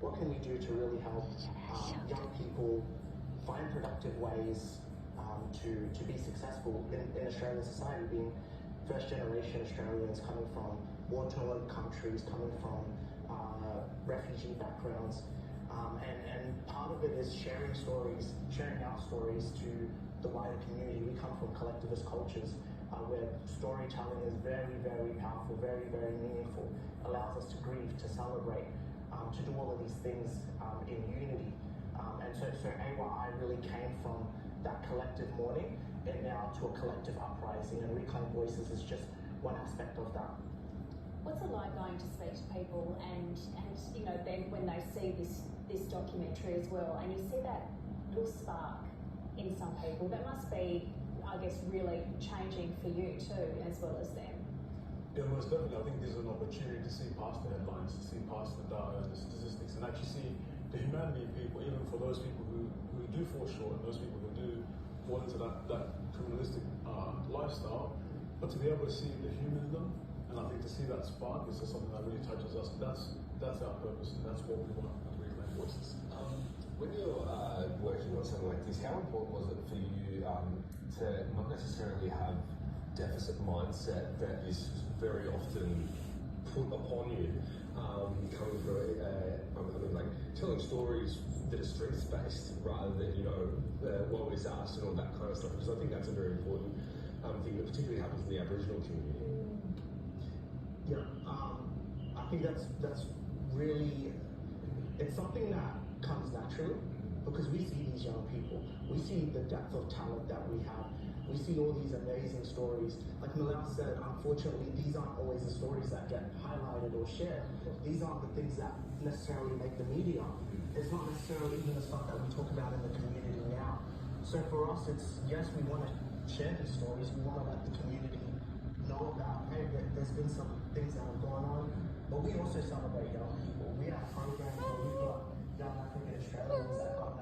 what can we do to really help young people find productive ways to be successful in Australian society, being first-generation Australians coming from war-torn countries, coming from refugee backgrounds. And part of it is sharing our stories to the wider community. We come from collectivist cultures where storytelling is very, very powerful, very, very meaningful, allows us to grieve, to celebrate, to do all of these things in unity. And so AYI really came from that collective mourning and now to a collective uprising, and Reclaim Voices is just one aspect of that. What's it like going to speak to people and you know, then when they see this documentary as well, and you see that little spark in some people, that must be, I guess, really changing for you too, as well as them. Yeah, most definitely. I think there's an opportunity to see past the headlines, to see past the data and the statistics, and actually see the humanity of people, even for those people who do fall short, and those people who do fall into that criminalistic lifestyle, but to be able to see the human in them, and I think to see that spark is just something that really touches us. That's our purpose, and that's what we want with Reclaim Voices. When you're working on something like this, how important was it for you to not necessarily have deficit mindset that is very often put upon you, coming through, I mean, like telling stories that are strengths-based rather than, you know, woe is us and all that kind of stuff, because I think that's a very important thing that particularly happens in the Aboriginal community. Yeah, I think that's really, it's something that comes naturally because we see these young people, we see the depth of talent that we have, we see all these amazing stories. Like Milal said, unfortunately, these aren't always the stories that get highlighted or shared. These aren't the things that necessarily make the media. It's not necessarily even the stuff that we talk about in the community now. So for us, it's, yes, we want to share these stories, we want to let the community know about, hey, there's been some things that have gone on, but we also celebrate young people. We have programs where we've got young African Australians that got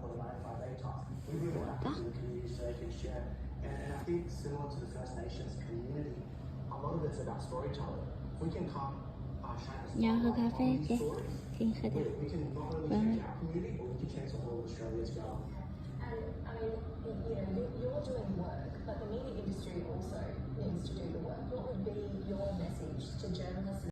99.95 ATARs. We bring them back into the community so they can share. And I think similar to the First Nations community, a lot of it's about storytelling. We can come shine a spotlight on these stories. We can not only change our community, but we can change the whole of Australia together. And I mean, you know, you're doing work, but the media industry also needs to do the work. What would be your message to journalists